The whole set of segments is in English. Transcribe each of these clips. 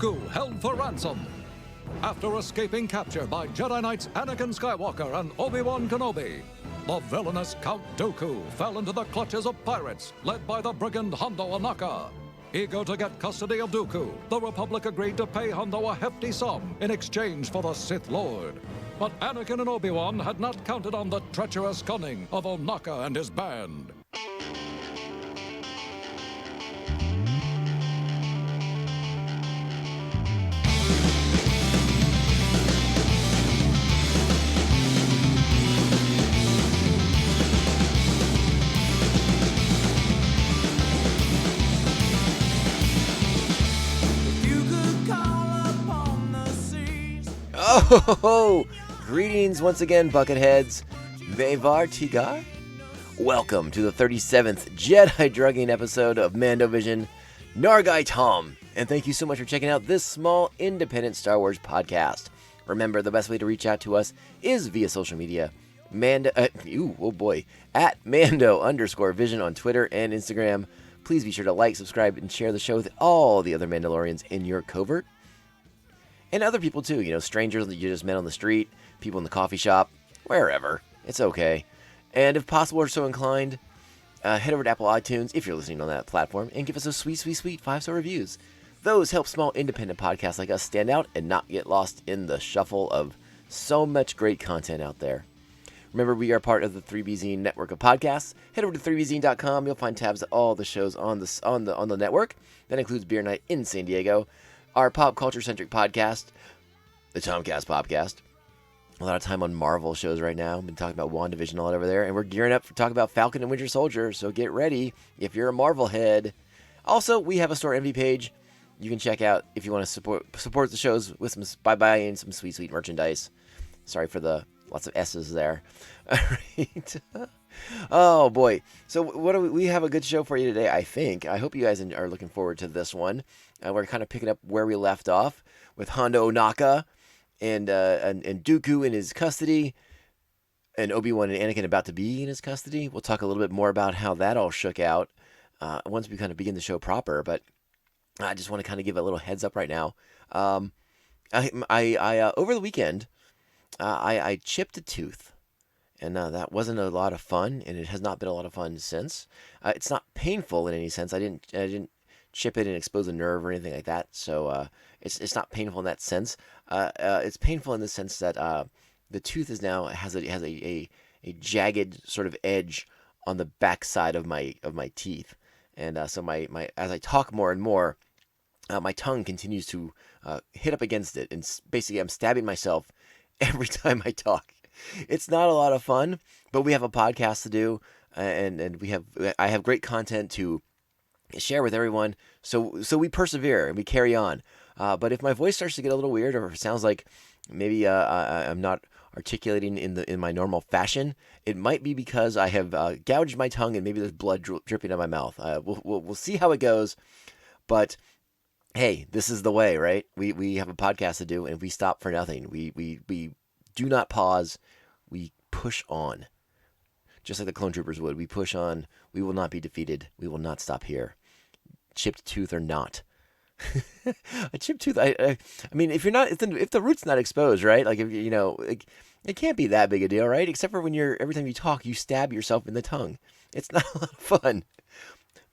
Dooku held for ransom. After escaping capture by Jedi Knights Anakin Skywalker and Obi-Wan Kenobi, the villainous Count Dooku fell into the clutches of pirates led by the brigand Hondo Ohnaka. Eager to get custody of Dooku, the Republic agreed to pay Hondo a hefty sum in exchange for the Sith Lord. But Anakin and Obi-Wan had not counted on the treacherous cunning of Ohnaka and his band. Oh, greetings once again, Bucketheads. Mevar Tigar? Welcome to the 37th Jedi Drugging episode of Mando Vision, Nargai Tom, and thank you so much for checking out this small, independent Star Wars podcast. Remember, the best way to reach out to us is via social media. At Mando_Vision on Twitter and Instagram. Please be sure to like, subscribe, and share the show with all the other Mandalorians in your covert. And other people too, strangers that you just met on the street, people in the coffee shop, wherever. It's okay. And if possible or so inclined, head over to Apple iTunes, if you're listening on that platform, and give us those sweet 5-star reviews. Those help small independent podcasts like us stand out and not get lost in the shuffle of so much great content out there. Remember, we are part of the 3BZ network of podcasts. Head over to 3BZ.com. You'll find tabs of all the shows on the network. That includes Beer Night in San Diego, our pop culture-centric podcast, the Tomcast Podcast. A lot of time on Marvel shows right now. I've been talking about WandaVision all over there, and we're gearing up for talk about Falcon and Winter Soldier, so get ready if you're a Marvel head. Also, we have a store envy page you can check out if you want to support the shows with some by buying some sweet merchandise. Sorry for the lots of S's there. All right. Oh boy. So we have a good show for you today, I think. I hope you guys are looking forward to this one. We're kind of picking up where we left off with Hondo Ohnaka and Dooku in his custody, and Obi-Wan and Anakin about to be in his custody. We'll talk a little bit more about how that all shook out once we kind of begin the show proper. But I just want to kind of give a little heads up right now. I over the weekend I chipped a tooth. And that wasn't a lot of fun, and it has not been a lot of fun since. It's not painful in any sense. I didn't chip it and expose a nerve or anything like that. So it's not painful in that sense. It's painful in the sense that the tooth is now has a jagged sort of edge on the backside of my teeth, and so my as I talk more and more, my tongue continues to hit up against it, and basically I'm stabbing myself every time I talk. It's not a lot of fun, but we have a podcast to do, and I have great content to share with everyone. So we persevere and we carry on. But if my voice starts to get a little weird, or if it sounds like maybe I'm not articulating in my normal fashion, it might be because I have gouged my tongue and maybe there's blood dripping out of my mouth. We'll see how it goes. But hey, this is the way, right? We have a podcast to do, and we stop for nothing. We do not pause. We push on. Just like the clone troopers would. We push on. We will not be defeated. We will not stop here. Chipped tooth or not. A chipped tooth. I mean, if the root's not exposed, right? Like, if it can't be that big a deal, right? Except for when every time you talk, you stab yourself in the tongue. It's not a lot of fun.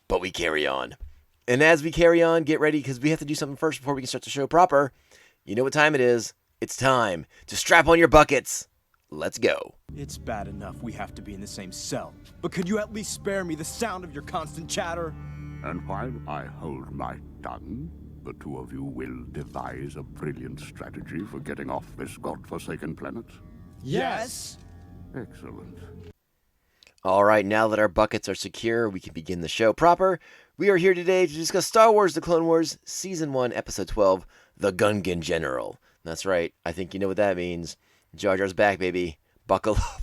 But we carry on. And as we carry on, get ready, because we have to do something first before we can start the show proper. You know what time it is. It's time to strap on your buckets. Let's go. It's bad enough we have to be in the same cell, but could you at least spare me the sound of your constant chatter? And while I hold my tongue, the two of you will devise a brilliant strategy for getting off this godforsaken planet? Yes! Excellent. All right, now that our buckets are secure, we can begin the show proper. We are here today to discuss Star Wars The Clone Wars, Season 1, Episode 12, The Gungan General. That's right, I think you know what that means. Jar Jar's back, baby. Buckle up.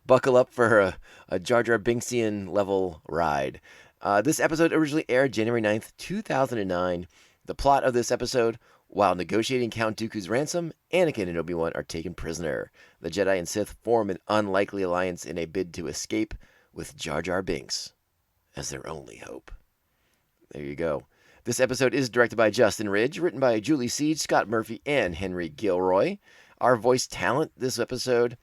Buckle up for a Jar Jar Binksian level ride. This episode originally aired January 9th, 2009. The plot of this episode: while negotiating Count Dooku's ransom, Anakin and Obi-Wan are taken prisoner. The Jedi and Sith form an unlikely alliance in a bid to escape, with Jar Jar Binks as their only hope. There you go. This episode is directed by Justin Ridge, written by Julie Siege, Scott Murphy, and Henry Gilroy. Our voice talent this episode,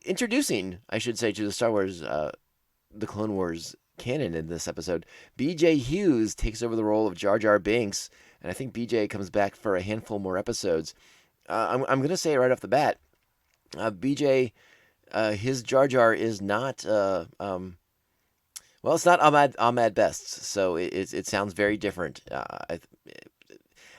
introducing, I should say, to the Star Wars, the Clone Wars canon in this episode, B.J. Hughes takes over the role of Jar Jar Binks, and I think B.J. comes back for a handful more episodes. I'm going to say it right off the bat, B.J., his Jar Jar is not, well, it's not Ahmad Best's, so it sounds very different.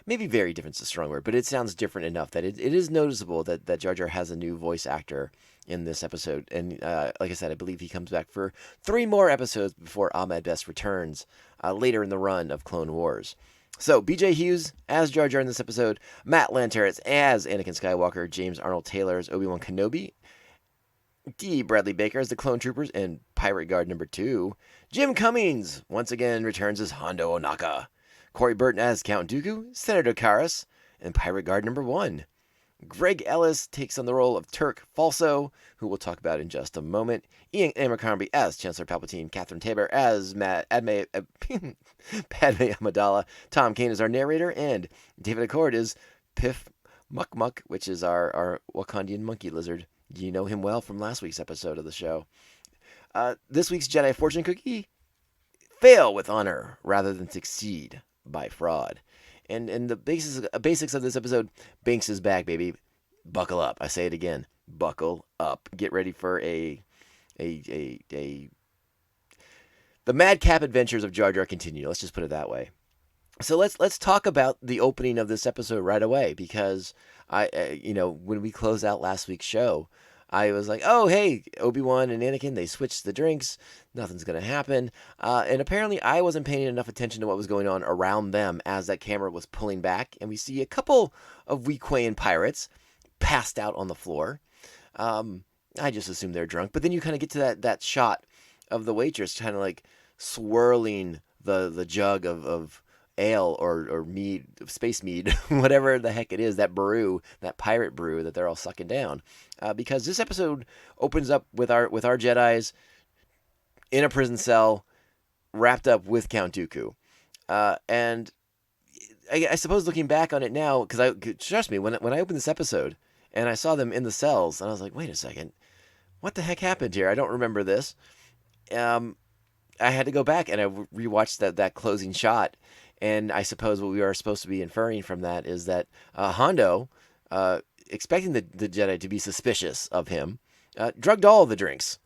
Maybe very different is a strong word, but it sounds different enough that it is noticeable that Jar Jar has a new voice actor in this episode. And like I said, I believe he comes back for 3 more episodes before Ahmad Best returns later in the run of Clone Wars. So, B.J. Hughes as Jar Jar in this episode, Matt Lanteris as Anakin Skywalker, James Arnold Taylor as Obi-Wan Kenobi, D. Bradley Baker as the Clone Troopers and Pirate Guard number 2, Jim Cummings once again returns as Hondo Ohnaka, Corey Burton as Count Dooku, Senator Karras, and Pirate Guard number 1. Greg Ellis takes on the role of Turk Falso, who we'll talk about in just a moment. Ian Abercrombie as Chancellor Palpatine, Catherine Tabor as Padme Amidala, Tom Kane is our narrator, and David Accord is Piff Muck, which is our Wakandian monkey lizard. You know him well from last week's episode of the show. This week's Jedi Fortune Cookie: fail with honor rather than succeed by fraud. And the basics of this episode, Binks is back, baby. Buckle up. I say it again. Buckle up. Get ready for the madcap adventures of Jar Jar continue. Let's just put it that way. So let's talk about the opening of this episode right away, because when we closed out last week's show, I was like, oh, hey, Obi-Wan and Anakin, they switched the drinks. Nothing's going to happen. And apparently I wasn't paying enough attention to what was going on around them as that camera was pulling back. And we see a couple of Weequayan pirates passed out on the floor. I just assumed they're drunk. But then you kind of get to that shot of the waitress kind of like swirling the jug of ale or mead, space mead, whatever the heck it is, that brew, that pirate brew that they're all sucking down. Because this episode opens up with our Jedis in a prison cell, wrapped up with Count Dooku. And I suppose looking back on it now, because trust me, when I opened this episode and I saw them in the cells, and I was like, wait a second, what the heck happened here? I don't remember this. I had to go back and I rewatched that closing shot. And I suppose what we are supposed to be inferring from that is that Hondo, expecting the Jedi to be suspicious of him, drugged all of the drinks,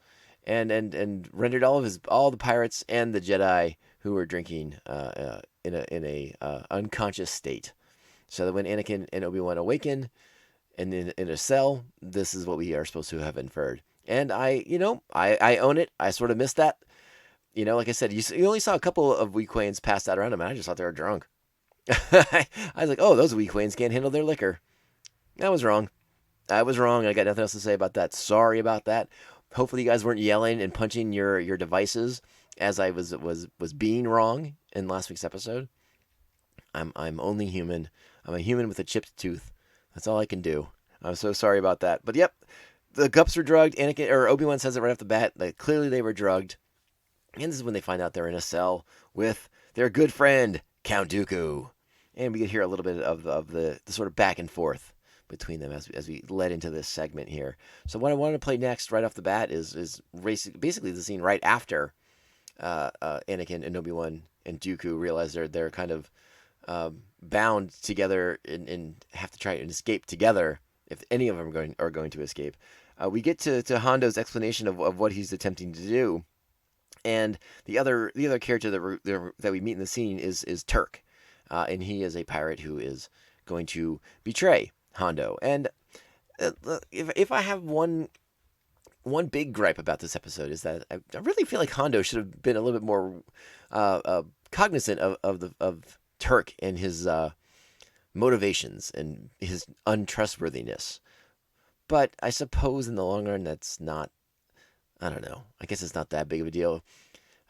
and rendered all the pirates and the Jedi who were drinking in a unconscious state, so that when Anakin and Obi-Wan awaken and in a cell, this is what we are supposed to have inferred. And I own it. I sort of missed that. Like I said, you only saw a couple of Weequayans passed out around him, and I just thought they were drunk. I was like, oh, those Weequayans can't handle their liquor. I was wrong. I got nothing else to say about that. Sorry about that. Hopefully you guys weren't yelling and punching your devices as I was being wrong in last week's episode. I'm only human. I'm a human with a chipped tooth. That's all I can do. I'm so sorry about that. But yep, the Gups were drugged. Anakin or Obi-Wan says it right off the bat. Like, clearly they were drugged. And this is when they find out they're in a cell with their good friend, Count Dooku. And we get hear a little bit of the sort of back and forth between them as we led into this segment here. So what I wanted to play next right off the bat is basically the scene right after Anakin and Obi-Wan and Dooku realize they're kind of bound together and have to try and escape together if any of them are going to escape. We get to Hondo's explanation of what he's attempting to do. And the other character that we meet in the scene is Turk, and he is a pirate who is going to betray Hondo. And if I have one big gripe about this episode is that I really feel like Hondo should have been a little bit more cognizant of Turk and his motivations and his untrustworthiness. But I suppose in the long run that's not. I don't know. I guess it's not that big of a deal.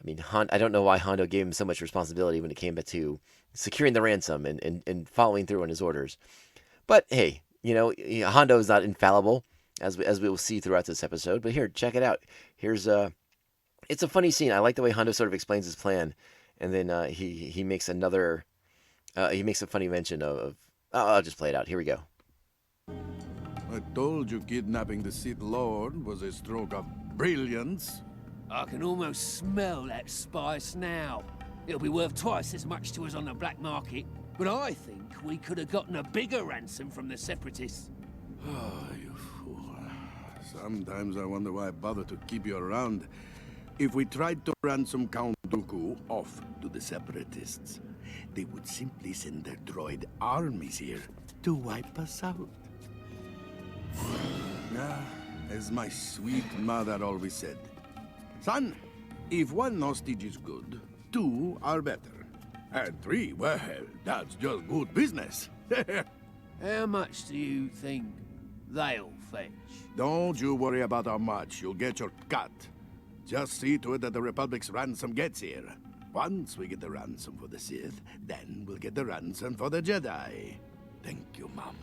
I mean, I don't know why Hondo gave him so much responsibility when it came to securing the ransom and following through on his orders. But hey, Hondo is not infallible, as we will see throughout this episode. But here, check it out. It's a funny scene. I like the way Hondo sort of explains his plan, And then he makes another. He makes a funny mention of. I'll just play it out. Here we go. I told you kidnapping the Sith Lord was a stroke of brilliance. I can almost smell that spice now. It'll be worth twice as much to us on the black market, but I think we could have gotten a bigger ransom from the Separatists. Oh, you fool. Sometimes I wonder why I bother to keep you around. If we tried to ransom Count Dooku off to the Separatists, they would simply send their droid armies here to wipe us out. As my sweet mother always said, son, if one hostage is good, two are better. And three, well, that's just good business. How much do you think they'll fetch? Don't you worry about how much. You'll get your cut. Just see to it that the Republic's ransom gets here. Once we get the ransom for the Sith, then we'll get the ransom for the Jedi. Thank you, Mom.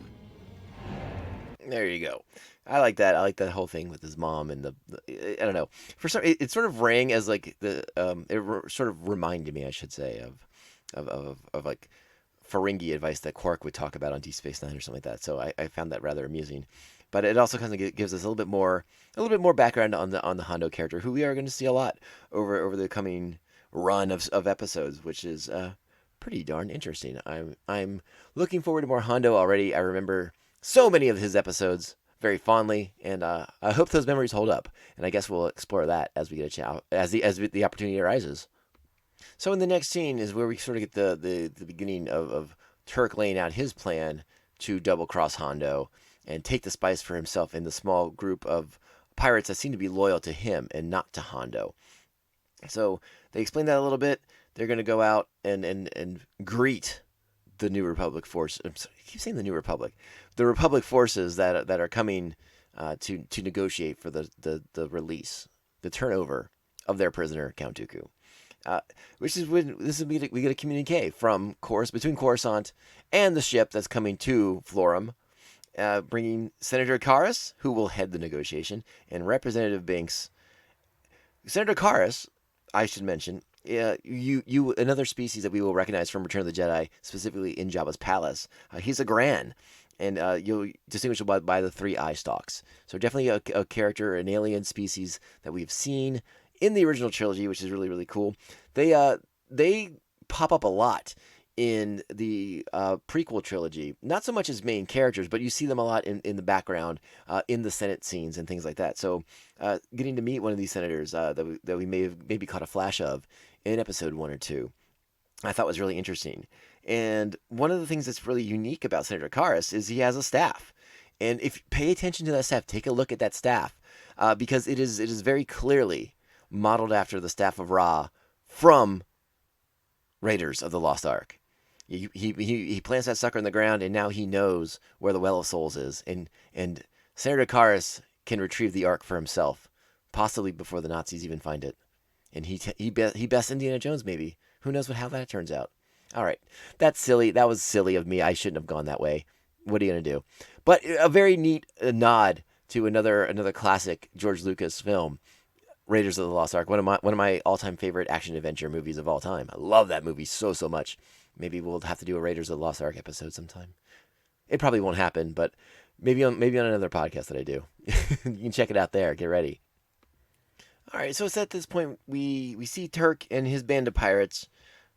There you go. I like that. I like that whole thing with his mom and I don't know. For some, it sort of rang as like sort of reminded me, I should say, of like Ferengi advice that Quark would talk about on Deep Space Nine or something like that. So I found that rather amusing. But it also kind of gives us a little bit more background on the Hondo character, who we are going to see a lot over the coming run of episodes, which is pretty darn interesting. I'm looking forward to more Hondo already. I remember so many of his episodes very fondly, and I hope those memories hold up. And I guess we'll explore that as we get a chance, as the opportunity arises. So in the next scene is where we sort of get the beginning of Turk laying out his plan to double cross Hondo and take the spice for himself in the small group of pirates that seem to be loyal to him and not to Hondo. So they explain that a little bit. They're going to go out and greet the New Republic force. I keep saying the New Republic. The Republic forces that are coming to negotiate for the release, the turnover of their prisoner, Count Dooku. Which is when we get a communique from between Coruscant and the ship that's coming to Florum, bringing Senator Karras, who will head the negotiation, and Representative Binks. Senator Karras, I should mention, you another species that we will recognize from Return of the Jedi, specifically in Jabba's palace. He's a Gran, and you'll distinguish by the 3 eye stalks. So definitely a character, an alien species that we've seen in the original trilogy, which is really, really cool. They pop up a lot in the prequel trilogy, not so much as main characters, but you see them a lot in the background, in the Senate scenes and things like that. So getting to meet one of these senators that we may have maybe caught a flash of in episode 1 or 2, I thought was really interesting. And one of the things that's really unique about Senator Karras is he has a staff. And if you pay attention to that staff, take a look at that staff, because it is very clearly modeled after the staff of Ra from Raiders of the Lost Ark. He plants that sucker in the ground, and now he knows where the Well of Souls is. And Senator Karras can retrieve the Ark for himself, possibly before the Nazis even find it. And he bests Indiana Jones, maybe. Who knows how that turns out? All right, that's silly. That was silly of me. I shouldn't have gone that way. What are you gonna do? But a very neat nod to another classic George Lucas film, Raiders of the Lost Ark. One of my all-time favorite action adventure movies of all time. I love that movie so much. Maybe we'll have to do a Raiders of the Lost Ark episode sometime. It probably won't happen, but maybe on another podcast that I do. You can check it out there. Get ready. All right, so it's at this point we see Turk and his band of pirates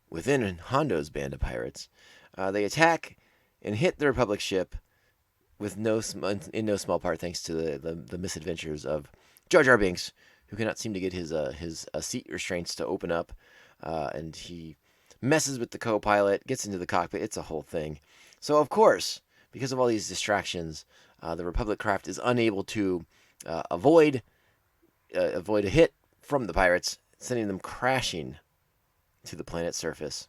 within Hondo's band of pirates. They attack and hit the Republic ship in no small part thanks to the misadventures of Jar Jar Binks, who cannot seem to get his seat restraints to open up, and he messes with the co-pilot, gets into the cockpit. It's a whole thing. So of course, because of all these distractions, the Republic craft is unable to avoid a hit from the pirates, sending them crashing to the planet's surface.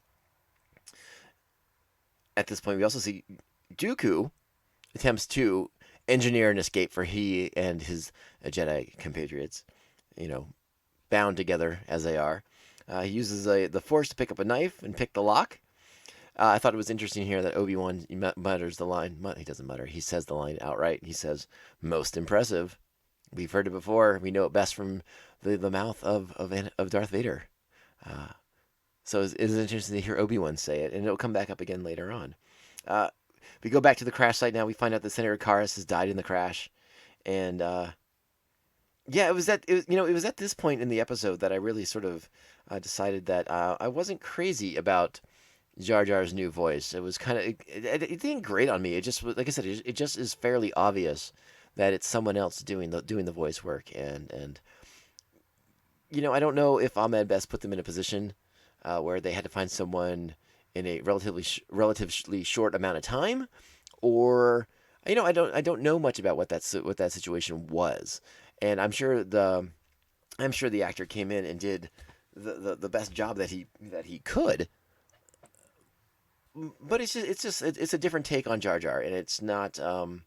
At this point, we also see Dooku attempts to engineer an escape for he and his Jedi compatriots, bound together as they are. He uses the Force to pick up a knife and pick the lock. I thought it was interesting here that Obi-Wan mutters the line. He doesn't mutter. He says the line outright. He says, "Most impressive." We've heard it before. We know it best from the mouth of Darth Vader. So it's interesting to hear Obi-Wan say it, and it'll come back up again later on. We go back to the crash site now. We find out that Senator Karras has died in the crash, and yeah, it was at this point in the episode that I really sort of decided that I wasn't crazy about Jar Jar's new voice. It was kind of it didn't grate on me. It just, like I said, it just is fairly obvious that it's someone else doing the voice work, and I don't know if Ahmed Best put them in a position where they had to find someone in a relatively short amount of time, or I don't know much about what that situation was, and I'm sure the actor came in and did the best job that he could. But it's a different take on Jar Jar, and it's not the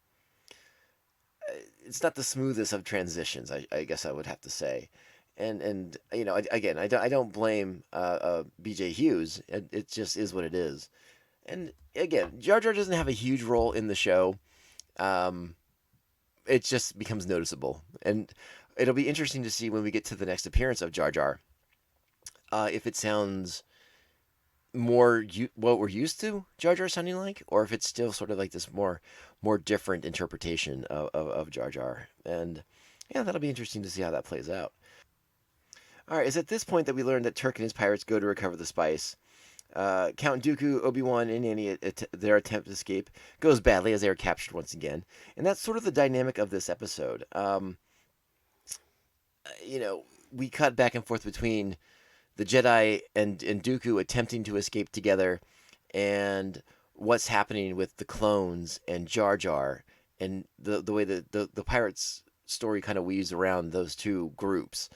smoothest of transitions. I guess I would have to say, and again, I don't blame B.J. Hughes. It just is what it is. And again, Jar Jar doesn't have a huge role in the show. It just becomes noticeable, and it'll be interesting to see when we get to the next appearance of Jar Jar, if it sounds more what we're used to Jar Jar sounding like, or if it's still sort of like this more different interpretation of Jar Jar. And yeah, that'll be interesting to see how that plays out. All right, it's at this point that we learn that Turk and his pirates go to recover the spice. Count Dooku, Obi-Wan, and Annie, their attempt to escape goes badly as they are captured once again. And that's sort of the dynamic of this episode. We cut back and forth between the Jedi and Dooku attempting to escape together, and what's happening with the clones and Jar Jar, and the way that the pirates story kind of weaves around those two groups.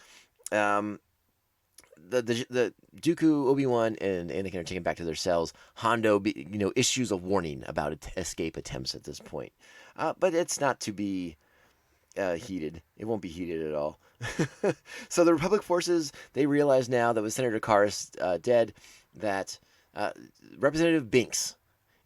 The Dooku, Obi-Wan, and Anakin are taken back to their cells. Hondo, issues a warning about escape attempts at this point, but it's not to be heated. It won't be heated at all. So the Republic forces, they realize now that with Senator Karras dead, that Representative Binks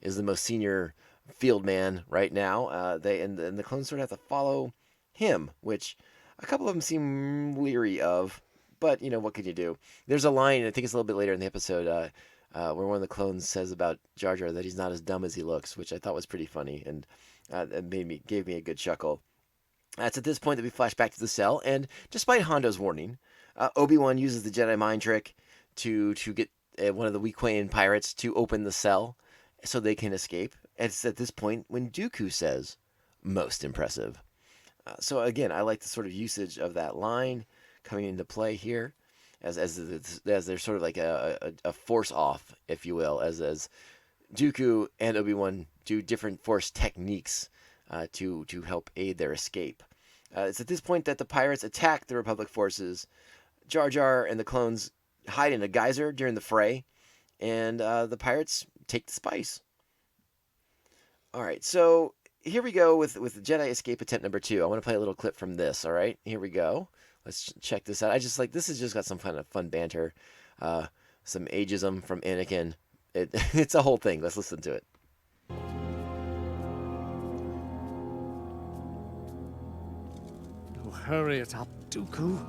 is the most senior field man right now. And the clones sort of have to follow him, which a couple of them seem leery of. But, what can you do? There's a line, I think it's a little bit later in the episode, where one of the clones says about Jar Jar that he's not as dumb as he looks, which I thought was pretty funny, and it gave me a good chuckle. It's at this point that we flash back to the cell, and despite Hondo's warning, Obi-Wan uses the Jedi mind trick to get one of the Weequayan pirates to open the cell so they can escape. And it's at this point when Dooku says, "Most impressive." So again, I like the sort of usage of that line coming into play here, as there's sort of like a force off, if you will, as Dooku and Obi-Wan do different force techniques to help aid their escape. It's at this point that the pirates attack the Republic forces. Jar Jar and the clones hide in a geyser during the fray, and the pirates take the spice. All right, so here we go with Jedi escape attempt number 2. I want to play a little clip from this. All right, here we go. Let's check this out. This has just got some kind of fun banter, some ageism from Anakin. It's a whole thing. Let's listen to it. Oh, hurry it up, Dooku.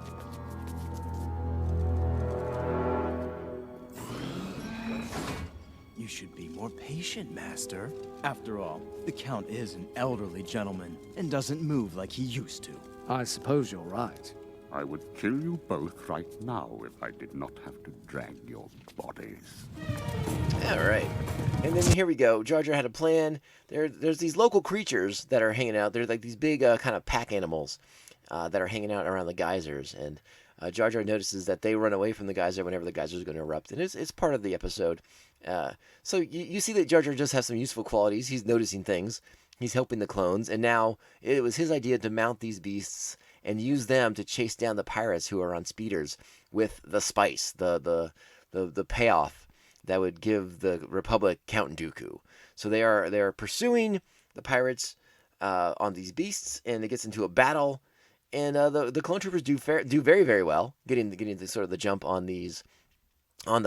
You should be more patient, Master. After all, the Count is an elderly gentleman and doesn't move like he used to. I suppose you're right. I would kill you both right now if I did not have to drag your bodies. All right. And then here we go. Jar Jar had a plan. There's these local creatures that are hanging out. They're like these big kind of pack animals that are hanging out around the geysers. And Jar Jar notices that they run away from the geyser whenever the geyser is going to erupt. And it's part of the episode. So you see that Jar Jar just has some useful qualities. He's noticing things. He's helping the clones. And now it was his idea to mount these beasts and use them to chase down the pirates who are on speeders with the spice, the payoff that would give the Republic Count Dooku. So they are pursuing the pirates on these beasts, and it gets into a battle. And the clone troopers do very, very well, getting the sort of the jump on the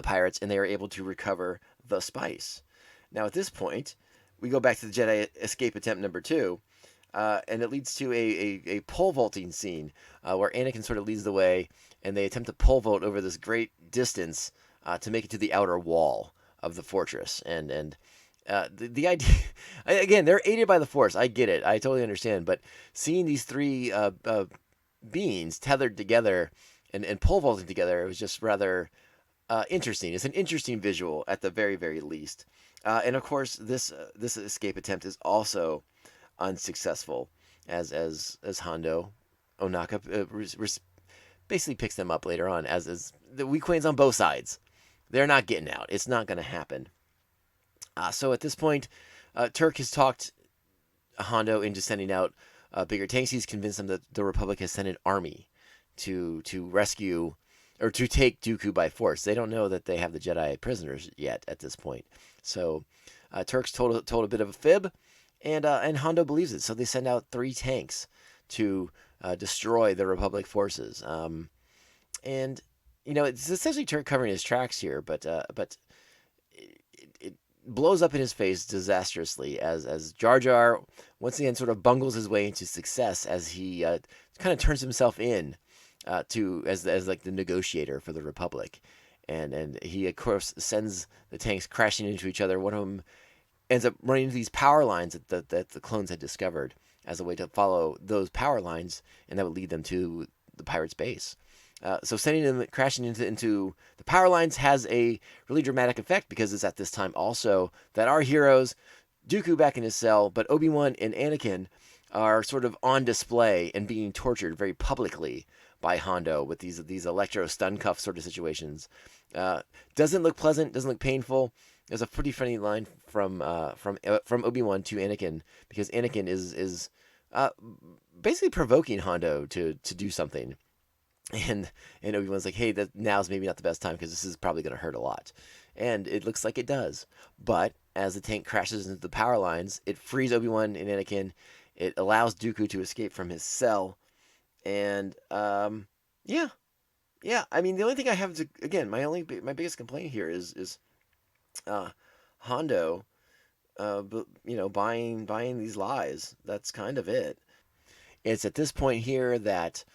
pirates, and they are able to recover the spice. Now at this point, we go back to the Jedi escape attempt number 2. And it leads to a pole vaulting scene where Anakin sort of leads the way, and they attempt to pole vault over this great distance to make it to the outer wall of the fortress. And the idea, again, they're aided by the Force. I get it. I totally understand. But seeing these three beings tethered together and pole vaulting together, it was just rather interesting. It's an interesting visual at the very, very least. And of course, this escape attempt is also unsuccessful, as Hondo, Ohnaka basically picks them up later on, as the Weequanes on both sides. They're not getting out. It's not going to happen. So at this point, Turk has talked Hondo into sending out bigger tanks. He's convinced them that the Republic has sent an army to rescue or to take Dooku by force. They don't know that they have the Jedi prisoners yet at this point. So Turk's told a bit of a fib, and Hondo believes it. So they send out 3 tanks to destroy the Republic forces. And it's essentially Turk covering his tracks here, but it blows up in his face disastrously as Jar Jar once again sort of bungles his way into success as he kind of turns himself in as like the negotiator for the Republic, and he of course sends the tanks crashing into each other. One of them ends up running into these power lines that the clones had discovered as a way to follow those power lines, and that would lead them to the pirates' base. So sending them crashing into the power lines has a really dramatic effect, because it's at this time also that our heroes, Dooku back in his cell, but Obi-Wan and Anakin are sort of on display and being tortured very publicly by Hondo with these electro stun cuff sort of situations. Doesn't look pleasant, doesn't look painful. There's a pretty funny line from Obi-Wan to Anakin, because Anakin is basically provoking Hondo to do something. And Obi-Wan's like, hey, now's maybe not the best time, because this is probably going to hurt a lot. And it looks like it does. But as the tank crashes into the power lines, it frees Obi-Wan and Anakin. It allows Dooku to escape from his cell. And, yeah. I mean, the only thing I have to, again, my biggest complaint here is Hondo, buying these lies. That's kind of it. It's at this point here that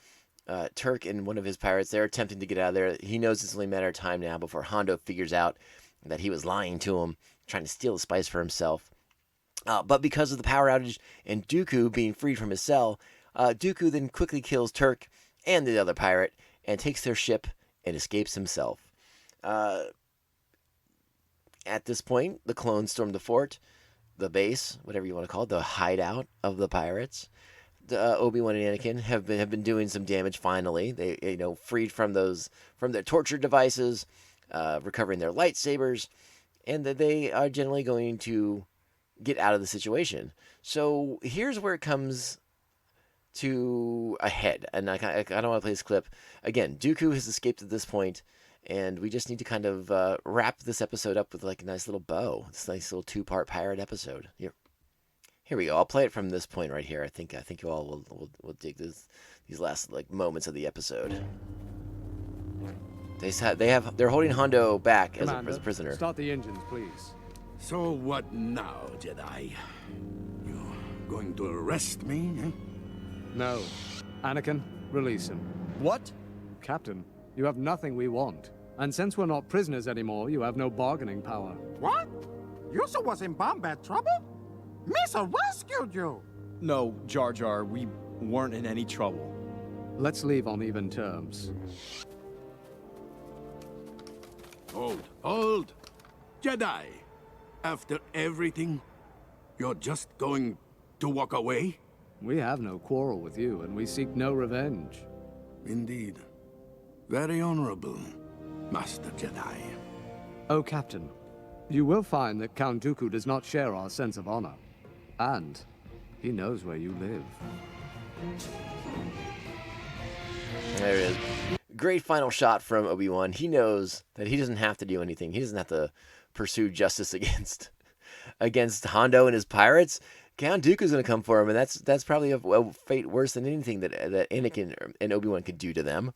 Turk and one of his pirates, they're attempting to get out of there. He knows it's only a matter of time now before Hondo figures out that he was lying to him, trying to steal the spice for himself. But because of the power outage and Dooku being freed from his cell, Dooku then quickly kills Turk and the other pirate and takes their ship and escapes himself. At this point, the clones storm the fort, the base, whatever you want to call it, the hideout of the pirates. Obi-Wan and Anakin have been doing some damage finally. They freed from their torture devices, recovering their lightsabers, and that they are generally going to get out of the situation. So here's where it comes to a head, and I don't want to play this clip again. Dooku has escaped at this point, and we just need to kind of wrap this episode up with like a nice little bow. This nice little 2-part pirate episode. Here we go. I'll play it from this point right here. I think you all will dig these last like moments of the episode. They're holding Hondo back as a prisoner. Start the engines, please. So what now, Jedi? You going to arrest me, eh? No. Anakin, release him. What? Captain, you have nothing we want. And since we're not prisoners anymore, you have no bargaining power. What? Yusa was in combat trouble? Misa rescued you! No, Jar Jar, we weren't in any trouble. Let's leave on even terms. Hold. Jedi, after everything, you're just going to walk away? We have no quarrel with you, and we seek no revenge. Indeed. Very honorable, Master Jedi. Oh, Captain, you will find that Count Dooku does not share our sense of honor. And he knows where you live. There it is. Great final shot from Obi-Wan. He knows that he doesn't have to do anything. He doesn't have to pursue justice against Hondo and his pirates. Count Dooku's going to come for him, and that's probably a fate worse than anything that Anakin and Obi-Wan could do to them.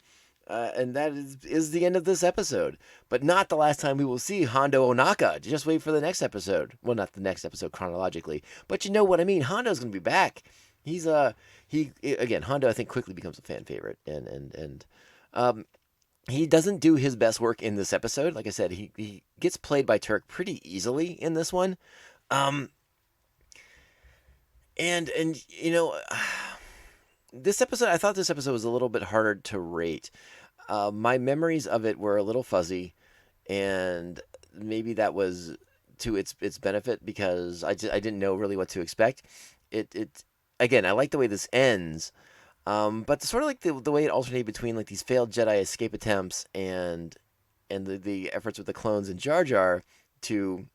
And that is the end of this episode. But not the last time we will see Hondo Ohnaka. Just wait for the next episode. Well, not the next episode chronologically, but you know what I mean. Hondo's going to be back. He's again, Hondo I think quickly becomes a fan favorite, and he doesn't do his best work in this episode. Like I said, he gets played by Turk pretty easily in this one. And this episode, I thought this episode was a little bit harder to rate. My memories of it were a little fuzzy, and maybe that was to its benefit because I didn't know really what to expect. It again, I like the way this ends, but sort of like the way it alternated between like these failed Jedi escape attempts and the efforts with the clones and Jar Jar to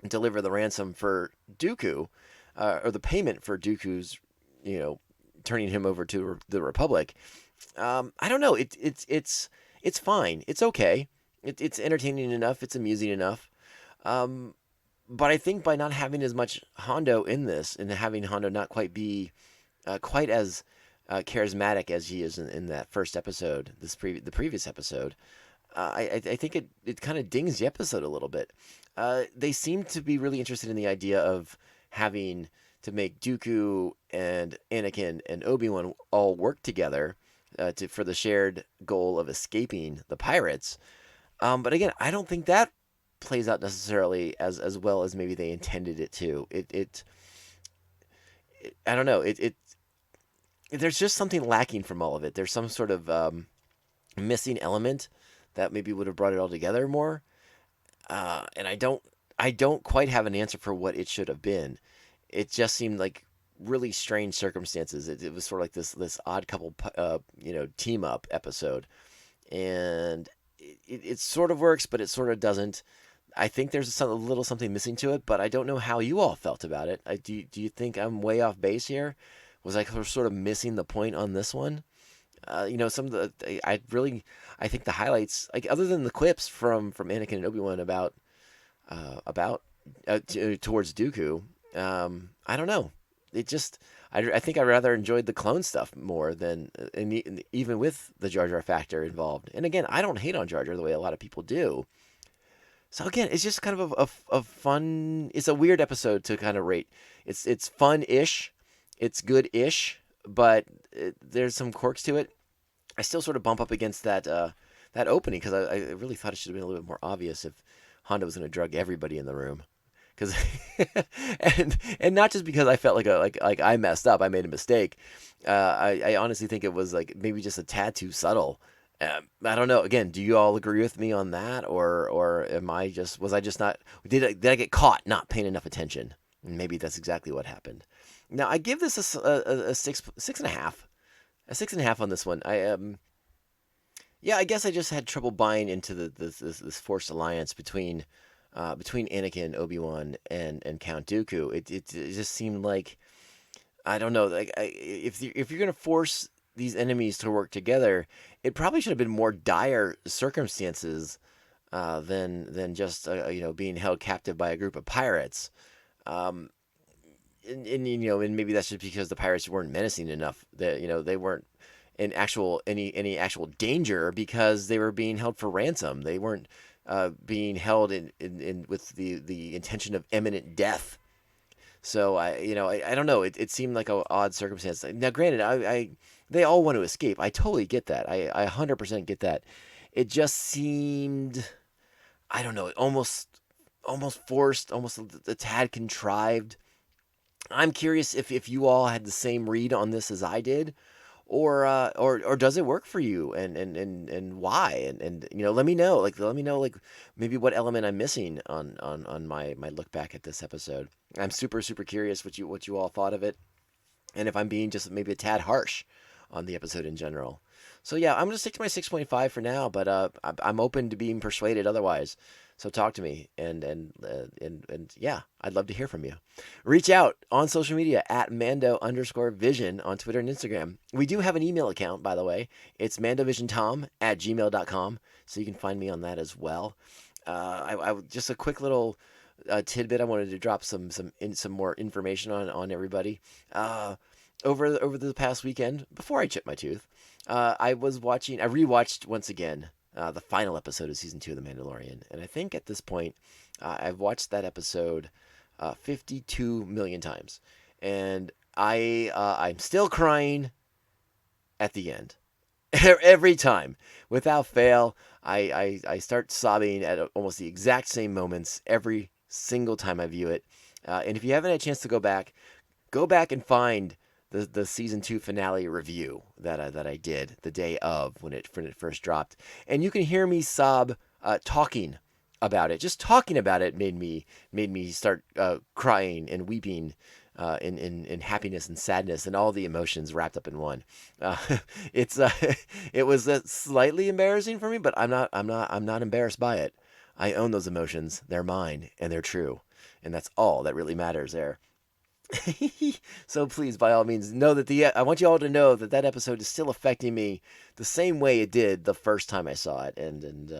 deliver the ransom for Dooku, or the payment for Dooku's, turning him over to the Republic. I don't know. It's fine. It's okay. It's entertaining enough. It's amusing enough. But I think by not having as much Hondo in this and having Hondo not quite be quite as charismatic as he is in that first episode, the previous episode, I think it kind of dings the episode a little bit. They seem to be really interested in the idea of having to make Dooku and Anakin and Obi-Wan all work together for the shared goal of escaping the pirates. But again, I don't think that plays out necessarily as well as maybe they intended it to. I don't know. There's just something lacking from all of it. There's some sort of missing element that maybe would have brought it all together more. And I don't quite have an answer for what it should have been. It just seemed like really strange circumstances. It was sort of like this odd couple, team up episode, and it sort of works, but it sort of doesn't. I think there's a little something missing to it, but I don't know how you all felt about it. Do you think I'm way off base here? Was I sort of missing the point on this one? Some of the I think the highlights, like other than the clips from Anakin and Obi-Wan about towards Dooku. I don't know. It just, I think I rather enjoyed the clone stuff more than, and even with the Jar Jar factor involved. And again, I don't hate on Jar Jar the way a lot of people do. So again, it's just kind of a fun. It's a weird episode to kind of rate. It's fun-ish, it's good-ish, but there's some quirks to it. I still sort of bump up against that opening because I really thought it should have been a little bit more obvious if Hondo was going to drug everybody in the room. Because and not just because I felt like I messed up, I made a mistake. I honestly think it was like maybe just a tad too subtle. I don't know. Again, do you all agree with me on that, or was I just not? Did I get caught not paying enough attention? And maybe that's exactly what happened. Now I give this a 6.5, a 6.5 on this one. I guess I just had trouble buying into this forced alliance between Anakin, Obi-Wan, and Count Dooku. It just seemed like, I don't know, like if you're gonna force these enemies to work together, it probably should have been more dire circumstances than just being held captive by a group of pirates. And maybe that's just because the pirates weren't menacing enough. That they weren't in any actual danger because they were being held for ransom. They weren't being held in with the intention of imminent death. So I don't know. It seemed like an odd circumstance. Now, granted, they all want to escape. I totally get that. I 100% get that. It just seemed, I don't know, almost forced, almost a tad contrived. I'm curious if you all had the same read on this as I did, or does it work for you, and why, and let me know, like maybe what element I'm missing on my look back at this episode. I'm super curious what you all thought of it, and if I'm being just maybe a tad harsh on the episode in general. So yeah, I'm gonna stick to my 6.5 for now, but I'm open to being persuaded otherwise. So talk to me, and yeah, I'd love to hear from you. Reach out on social media at Mando_Vision on Twitter and Instagram. We do have an email account, by the way. It's mandovisiontom@gmail.com, so you can find me on that as well. I just a quick little tidbit. I wanted to drop some more information on everybody. Over the past weekend, before I chipped my tooth, I rewatched once again the final episode of season 2 of The Mandalorian, and I think at this point I've watched that episode 52 million times, and I'm still crying at the end. Every time, without fail, I start sobbing at almost the exact same moments every single time I view it. And if you haven't had a chance to go back and find the season 2 finale review that I did the day of when it first dropped, and you can hear me sob talking about it. Just talking about it made me start crying and weeping in happiness and sadness and all the emotions wrapped up in one. It was slightly embarrassing for me, but I'm not embarrassed by it. I own those emotions. They're mine and they're true, and that's all that really matters there. So please, by all means, know that I want you all to know that episode is still affecting me the same way it did the first time I saw it, and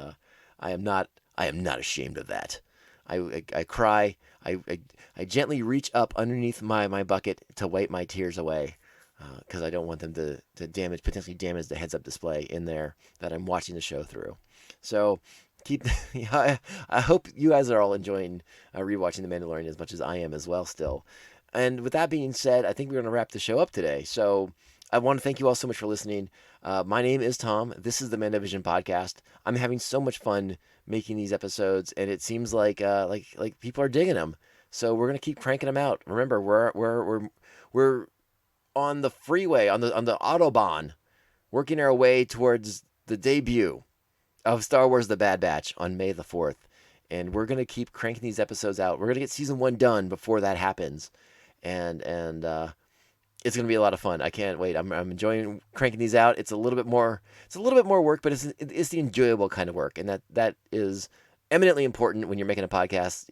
I am not ashamed of that. I cry. I gently reach up underneath my bucket to wipe my tears away, because I don't want them to potentially damage the heads-up display in there that I'm watching the show through. So I hope you guys are all enjoying rewatching The Mandalorian as much as I am as well still. And with that being said, I think we're going to wrap the show up today. So I want to thank you all so much for listening. My name is Tom. This is the Mandovision podcast. I'm having so much fun making these episodes, and it seems like people are digging them. So we're going to keep cranking them out. Remember, we're on the freeway, on the Autobahn, working our way towards the debut of Star Wars The Bad Batch on May the 4th. And we're going to keep cranking these episodes out. We're going to get season 1 done before that happens. And it's going to be a lot of fun. I can't wait. I'm enjoying cranking these out. It's a little bit more work, but it's the enjoyable kind of work. And that is eminently important when you're making a podcast.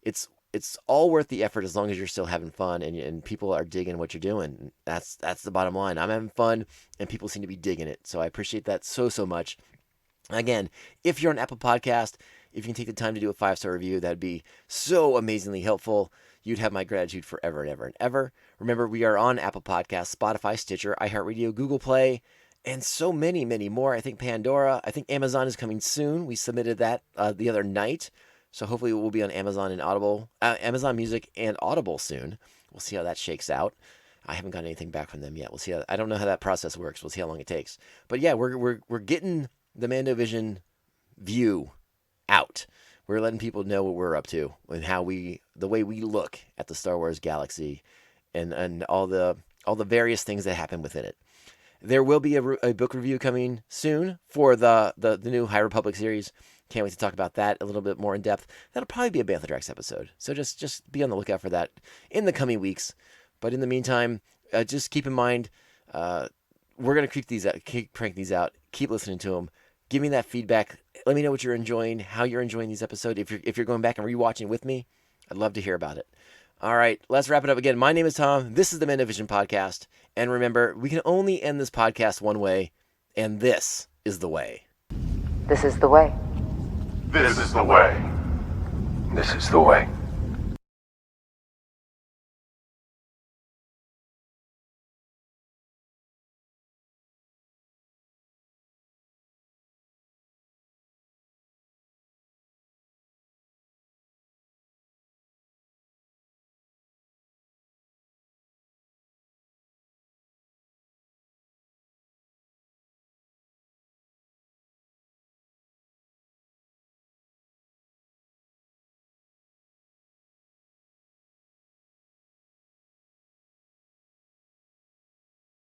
It's all worth the effort as long as you're still having fun and people are digging what you're doing. That's the bottom line. I'm having fun and people seem to be digging it. So I appreciate that so much. Again, if you're on Apple Podcast, if you can take the time to do a 5-star review, that'd be so amazingly helpful. You'd have my gratitude forever and ever and ever. Remember, we are on Apple Podcasts, Spotify, Stitcher, iHeartRadio, Google Play, and so many, many more. I think Pandora. I think Amazon is coming soon. We submitted that the other night. So hopefully it will be on Amazon and Amazon Music and Audible soon. We'll see how that shakes out. I haven't gotten anything back from them yet. We'll see. I don't know how that process works. We'll see how long it takes. But yeah, we're getting the Mandovision view out. We're letting people know what we're up to and the way we look at the Star Wars galaxy and all the various things that happen within it. There will be a book review coming soon for the new High Republic series. Can't wait to talk about that a little bit more in depth. That'll probably be a Banthrax episode. So just be on the lookout for that in the coming weeks. But in the meantime, just keep in mind, we're going to keep cranking these out. Keep listening to them. Give me that feedback. Let me know what you're enjoying, how you're enjoying these episodes. If you're going back and rewatching with me, I'd love to hear about it. All right, let's wrap it up again. My name is Tom. This is the Mandovision podcast. And remember, we can only end this podcast one way, and this is the way. This is the way. This is the way. This is the way.